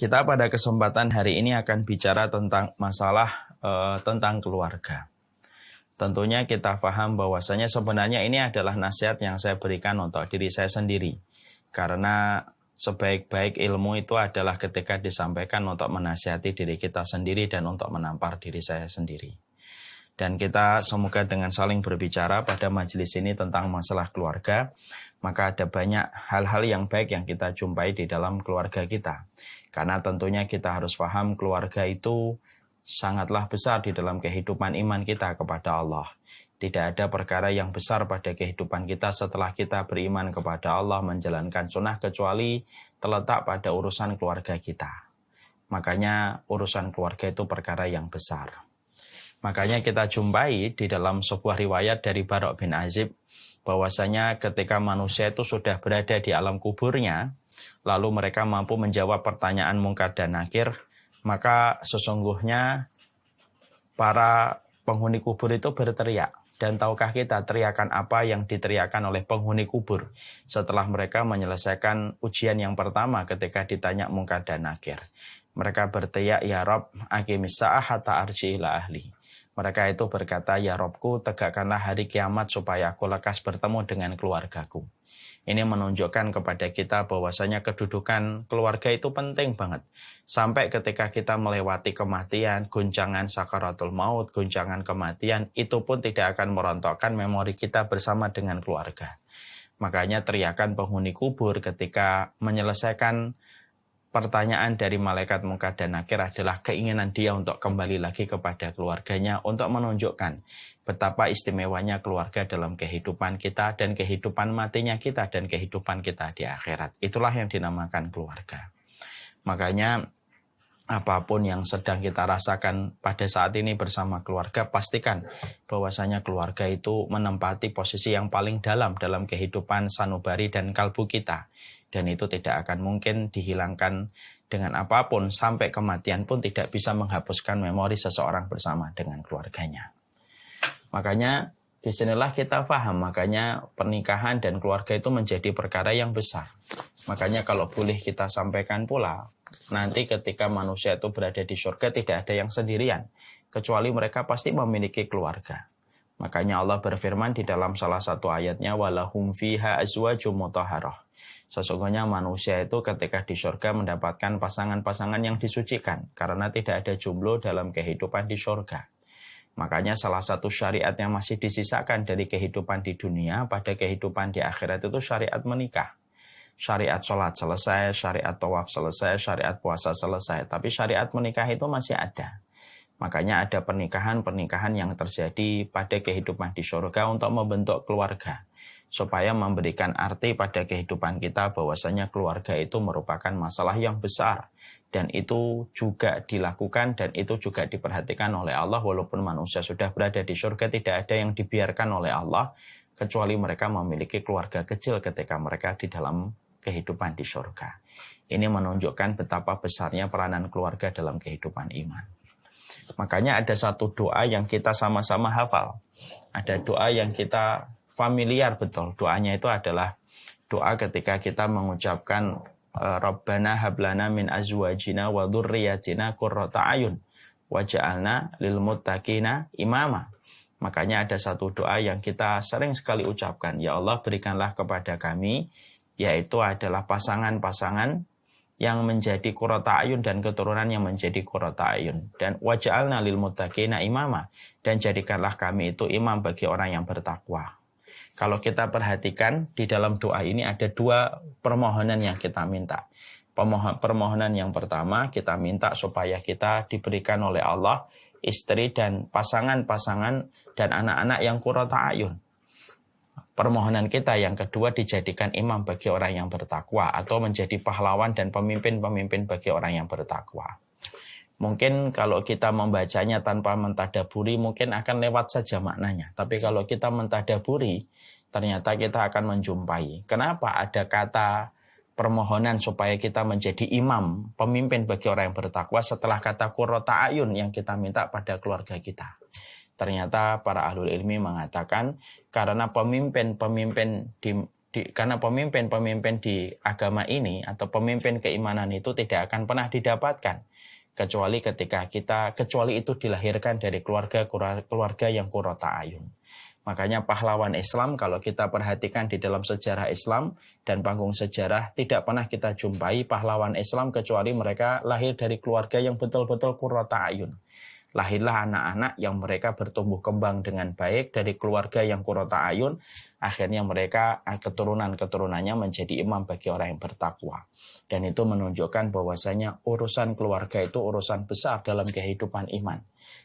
Kita pada kesempatan hari ini akan bicara tentang masalah tentang keluarga. Tentunya kita paham bahwasanya sebenarnya ini adalah nasihat yang saya berikan untuk diri saya sendiri. Karena sebaik-baik ilmu itu adalah ketika disampaikan untuk menasihati diri kita sendiri dan untuk menampar diri saya sendiri. Dan kita semoga dengan saling berbicara pada majelis ini tentang masalah keluarga, maka ada banyak hal-hal yang baik yang kita jumpai di dalam keluarga kita. Karena tentunya kita harus paham keluarga itu sangatlah besar di dalam kehidupan iman kita kepada Allah. Tidak ada perkara yang besar pada kehidupan kita setelah kita beriman kepada Allah, menjalankan sunnah, kecuali terletak pada urusan keluarga kita. Makanya urusan keluarga itu perkara yang besar. Makanya kita jumpai di dalam sebuah riwayat dari Barok bin Azib, bahwasanya ketika manusia itu sudah berada di alam kuburnya, lalu mereka mampu menjawab pertanyaan Munkar dan Nakir, maka sesungguhnya para penghuni kubur itu berteriak. Dan tahukah kita teriakan apa yang diteriakan oleh penghuni kubur setelah mereka menyelesaikan ujian yang pertama ketika ditanya Munkar dan Nakir? Mereka berteriak, "Ya Rob, aqimis sa'ah hatta arji ila ahli." Mereka itu berkata, "Ya Robku, tegakkanlah hari kiamat supaya aku lekas bertemu dengan keluargaku." Ini menunjukkan kepada kita bahwasanya kedudukan keluarga itu penting banget. Sampai ketika kita melewati kematian, guncangan sakaratul maut, guncangan kematian, itu pun tidak akan merontokkan memori kita bersama dengan keluarga. Makanya teriakan penghuni kubur ketika menyelesaikan pertanyaan dari malaikat Munkar dan Nakir adalah keinginan dia untuk kembali lagi kepada keluarganya, untuk menunjukkan betapa istimewanya keluarga dalam kehidupan kita dan kehidupan matinya kita dan kehidupan kita di akhirat. Itulah yang dinamakan keluarga. Makanya apapun yang sedang kita rasakan pada saat ini bersama keluarga, pastikan bahwasanya keluarga itu menempati posisi yang paling dalam kehidupan sanubari dan kalbu kita. Dan itu tidak akan mungkin dihilangkan dengan apapun, sampai kematian pun tidak bisa menghapuskan memori seseorang bersama dengan keluarganya. Makanya disinilah kita paham, makanya pernikahan dan keluarga itu menjadi perkara yang besar. Makanya kalau boleh kita sampaikan pula, nanti ketika manusia itu berada di surga tidak ada yang sendirian, kecuali mereka pasti memiliki keluarga. Makanya Allah berfirman di dalam salah satu ayatnya, walahum fiha azwajum mutahharah. Sesungguhnya manusia itu ketika di surga mendapatkan pasangan-pasangan yang disucikan, karena tidak ada jomblo dalam kehidupan di surga. Makanya salah satu syariat yang masih disisakan dari kehidupan di dunia pada kehidupan di akhirat itu syariat menikah. Syariat sholat selesai, syariat tawaf selesai, syariat puasa selesai. Tapi syariat menikah itu masih ada. Makanya ada pernikahan-pernikahan yang terjadi pada kehidupan di surga untuk membentuk keluarga. Supaya memberikan arti pada kehidupan kita bahwasanya keluarga itu merupakan masalah yang besar. Dan itu juga dilakukan dan itu juga diperhatikan oleh Allah. Walaupun manusia sudah berada di surga, tidak ada yang dibiarkan oleh Allah, kecuali mereka memiliki keluarga kecil ketika mereka di dalam kehidupan di surga. Ini menunjukkan betapa besarnya peranan keluarga dalam kehidupan iman. Makanya ada satu doa yang kita sama-sama hafal. Ada doa yang kita familiar betul. Doanya itu adalah doa ketika kita mengucapkan Rabbana hablana min azwajina wa dzurriyyatina qurrata ayun waj'alna lil muttaqina imama. Makanya ada satu doa yang kita sering sekali ucapkan, ya Allah berikanlah kepada kami, yaitu adalah pasangan-pasangan yang menjadi qurrata ayun dan keturunan yang menjadi qurrata ayun, dan waj'alna lil muttaqina imama, dan jadikanlah kami itu imam bagi orang yang bertakwa. Kalau kita perhatikan di dalam doa ini ada dua permohonan yang kita minta. Permohonan yang pertama kita minta supaya kita diberikan oleh Allah istri dan pasangan-pasangan dan anak-anak yang qurrata ayun. Permohonan kita yang kedua dijadikan imam bagi orang yang bertakwa atau menjadi pahlawan dan pemimpin-pemimpin bagi orang yang bertakwa. Mungkin kalau kita membacanya tanpa mentadaburi mungkin akan lewat saja maknanya. Tapi kalau kita mentadaburi, ternyata kita akan menjumpai. Kenapa ada kata permohonan supaya kita menjadi imam, pemimpin bagi orang yang bertakwa setelah kata qurrata ayun yang kita minta pada keluarga kita. Ternyata para ahlul ilmi mengatakan karena pemimpin-pemimpin di karena pemimpin-pemimpin di agama ini atau pemimpin keimanan itu tidak akan pernah didapatkan kecuali kecuali itu dilahirkan dari keluarga yang qurrata ayun. Makanya pahlawan Islam kalau kita perhatikan di dalam sejarah Islam dan panggung sejarah tidak pernah kita jumpai pahlawan Islam kecuali mereka lahir dari keluarga yang betul-betul qurrata ayun. Lahirlah anak-anak yang mereka bertumbuh kembang dengan baik dari keluarga yang qurrata ayun. Akhirnya mereka keturunan-keturunannya menjadi imam bagi orang yang bertakwa. Dan itu menunjukkan bahwasanya urusan keluarga itu urusan besar dalam kehidupan iman.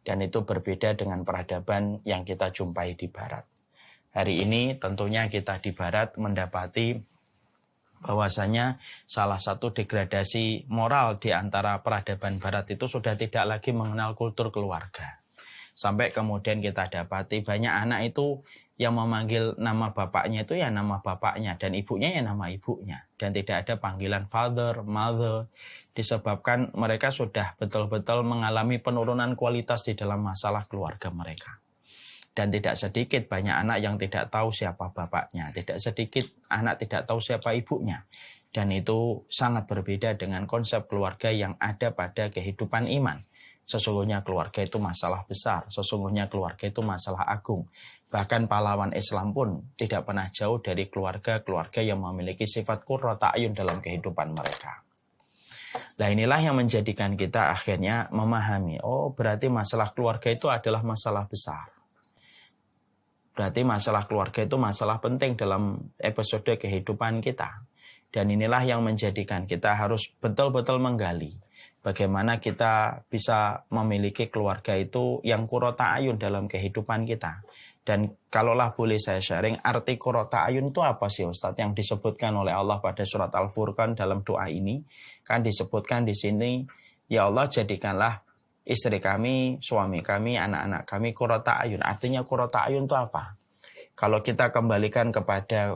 Dan itu berbeda dengan peradaban yang kita jumpai di Barat. Hari ini tentunya kita di Barat mendapati bahwasanya salah satu degradasi moral di antara peradaban Barat itu sudah tidak lagi mengenal kultur keluarga. Sampai kemudian kita dapati banyak anak itu yang memanggil nama bapaknya itu ya nama bapaknya dan ibunya ya nama ibunya. Dan tidak ada panggilan father, mother, disebabkan mereka sudah betul-betul mengalami penurunan kualitas di dalam masalah keluarga mereka. Dan tidak sedikit banyak anak yang tidak tahu siapa bapaknya. Tidak sedikit anak tidak tahu siapa ibunya. Dan itu sangat berbeda dengan konsep keluarga yang ada pada kehidupan iman. Sesungguhnya keluarga itu masalah besar. Sesungguhnya keluarga itu masalah agung. Bahkan pahlawan Islam pun tidak pernah jauh dari keluarga-keluarga yang memiliki sifat qurrata ayun dalam kehidupan mereka. Nah inilah yang menjadikan kita akhirnya memahami, oh berarti masalah keluarga itu adalah masalah besar. Berarti masalah keluarga itu masalah penting dalam episode kehidupan kita. Dan inilah yang menjadikan kita harus betul-betul menggali bagaimana kita bisa memiliki keluarga itu yang qurrata ayun dalam kehidupan kita. Dan kalaulah boleh saya sharing, arti qurrata ayun itu apa sih Ustadz yang disebutkan oleh Allah pada surat Al-Furqan dalam doa ini? Kan disebutkan di sini, ya Allah jadikanlah istri kami, suami kami, anak-anak kami qurrata ayun. Artinya qurrata ayun itu apa? Kalau kita kembalikan kepada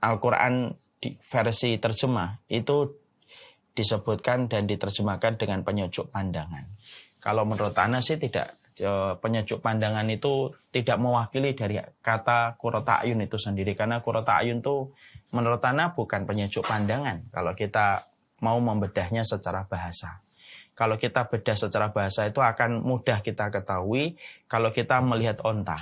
Al-Quran di versi terjemah, itu disebutkan dan diterjemahkan dengan penyejuk pandangan. Kalau menurut Ana sih tidak, penyejuk pandangan itu tidak mewakili dari kata qurrata ayun itu sendiri. Karena qurrata ayun itu menurut Ana bukan penyejuk pandangan. Kalau kita mau membedahnya secara bahasa. Kalau kita bedah secara bahasa itu akan mudah kita ketahui kalau kita melihat onta.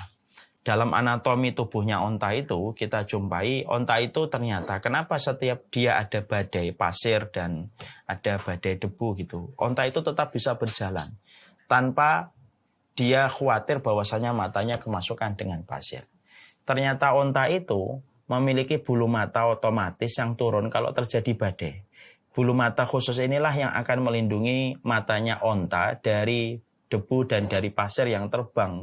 Dalam anatomi tubuhnya onta itu kita jumpai onta itu ternyata kenapa setiap dia ada badai pasir dan ada badai debu gitu. Onta itu tetap bisa berjalan tanpa dia khawatir bahwasanya matanya kemasukan dengan pasir. Ternyata onta itu memiliki bulu mata otomatis yang turun kalau terjadi badai. Bulu mata khusus inilah yang akan melindungi matanya onta dari debu dan dari pasir yang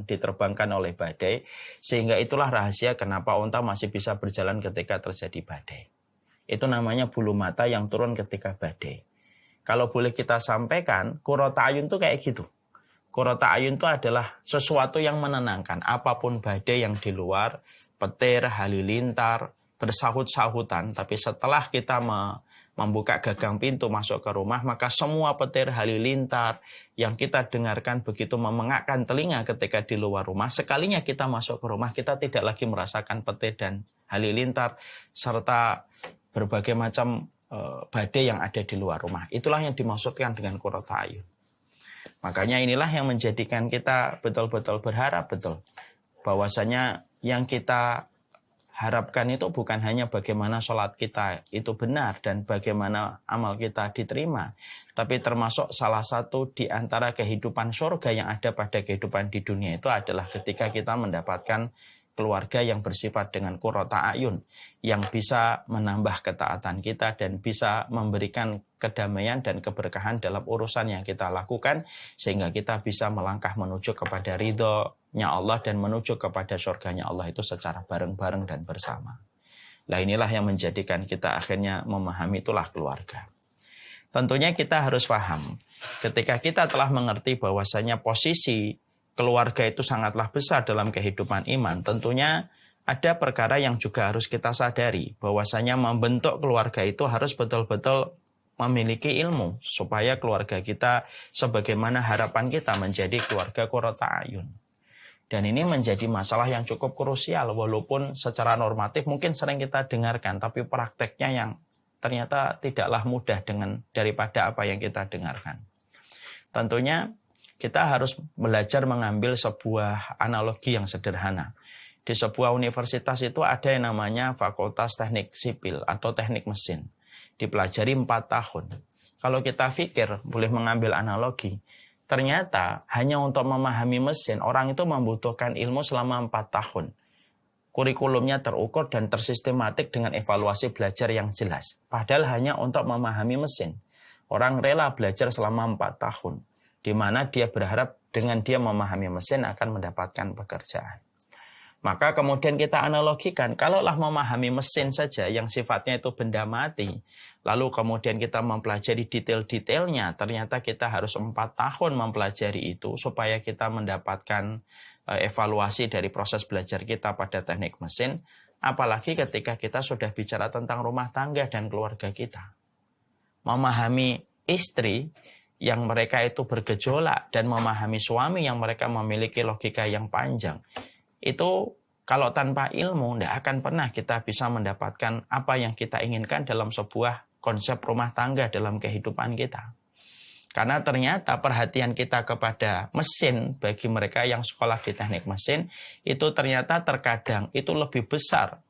diterbangkan oleh badai. Sehingga itulah rahasia kenapa onta masih bisa berjalan ketika terjadi badai. Itu namanya bulu mata yang turun ketika badai. Kalau boleh kita sampaikan, qurrata ayun itu kayak gitu. Qurrata ayun itu adalah sesuatu yang menenangkan. Apapun badai yang di luar, petir, halilintar, bersahut-sahutan. Tapi setelah kita membuka gagang pintu masuk ke rumah, maka semua petir halilintar yang kita dengarkan begitu memengakkan telinga ketika di luar rumah, sekalinya kita masuk ke rumah, kita tidak lagi merasakan petir dan halilintar, serta berbagai macam badai yang ada di luar rumah. Itulah yang dimaksudkan dengan qurrata ayun. Makanya inilah yang menjadikan kita betul-betul berharap betul bahwasanya yang kita harapkan itu bukan hanya bagaimana sholat kita itu benar dan bagaimana amal kita diterima. Tapi termasuk salah satu di antara kehidupan surga yang ada pada kehidupan di dunia itu adalah ketika kita mendapatkan keluarga yang bersifat dengan qurrata ayun. Yang bisa menambah ketaatan kita dan bisa memberikan kedamaian dan keberkahan dalam urusan yang kita lakukan. Sehingga kita bisa melangkah menuju kepada ridhonya Allah dan menuju kepada surganya Allah itu secara bareng-bareng dan bersama. Nah inilah yang menjadikan kita akhirnya memahami itulah keluarga. Tentunya kita harus paham ketika kita telah mengerti bahwasanya posisi keluarga itu sangatlah besar dalam kehidupan iman. Tentunya ada perkara yang juga harus kita sadari bahwasanya membentuk keluarga itu harus betul-betul memiliki ilmu supaya keluarga kita sebagaimana harapan kita menjadi keluarga qurrata ayun. Dan ini menjadi masalah yang cukup krusial, walaupun secara normatif mungkin sering kita dengarkan, tapi prakteknya yang ternyata tidaklah mudah daripada apa yang kita dengarkan. Tentunya kita harus belajar mengambil sebuah analogi yang sederhana. Di sebuah universitas itu ada yang namanya Fakultas Teknik Sipil atau Teknik Mesin. Dipelajari 4 tahun. Kalau kita pikir, boleh mengambil analogi, ternyata hanya untuk memahami mesin, orang itu membutuhkan ilmu selama 4 tahun. Kurikulumnya terukur dan tersistematik dengan evaluasi belajar yang jelas. Padahal hanya untuk memahami mesin. Orang rela belajar selama 4 tahun. Di mana dia berharap dengan dia memahami mesin akan mendapatkan pekerjaan. Maka kemudian kita analogikan, kalaulah memahami mesin saja yang sifatnya itu benda mati, lalu kemudian kita mempelajari detail-detailnya, ternyata kita harus 4 tahun mempelajari itu supaya kita mendapatkan evaluasi dari proses belajar kita pada teknik mesin, apalagi ketika kita sudah bicara tentang rumah tangga dan keluarga kita. Memahami istri yang mereka itu bergejolak dan memahami suami yang mereka memiliki logika yang panjang, itu kalau tanpa ilmu tidak akan pernah kita bisa mendapatkan apa yang kita inginkan dalam sebuah konsep rumah tangga dalam kehidupan kita. Karena ternyata perhatian kita kepada mesin bagi mereka yang sekolah di teknik mesin itu ternyata terkadang itu lebih besar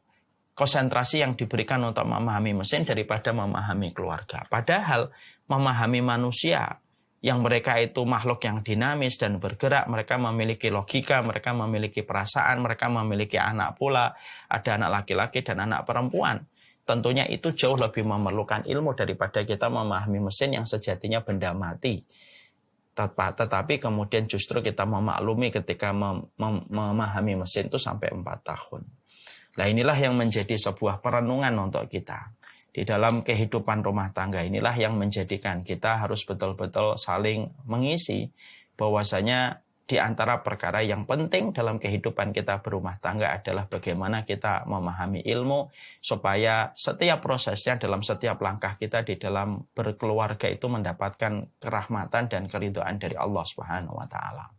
konsentrasi yang diberikan untuk memahami mesin daripada memahami keluarga. Padahal memahami manusia yang mereka itu makhluk yang dinamis dan bergerak, mereka memiliki logika, mereka memiliki perasaan, mereka memiliki anak pula, ada anak laki-laki dan anak perempuan. Tentunya itu jauh lebih memerlukan ilmu daripada kita memahami mesin yang sejatinya benda mati. Tetapi kemudian justru kita memaklumi ketika memahami mesin itu sampai 4 tahun. Nah inilah yang menjadi sebuah perenungan untuk kita. Di dalam kehidupan rumah tangga inilah yang menjadikan kita harus betul-betul saling mengisi bahwasanya di antara perkara yang penting dalam kehidupan kita berumah tangga adalah bagaimana kita memahami ilmu supaya setiap prosesnya dalam setiap langkah kita di dalam berkeluarga itu mendapatkan kerahmatan dan keridhaan dari Allah Subhanahu wa taala.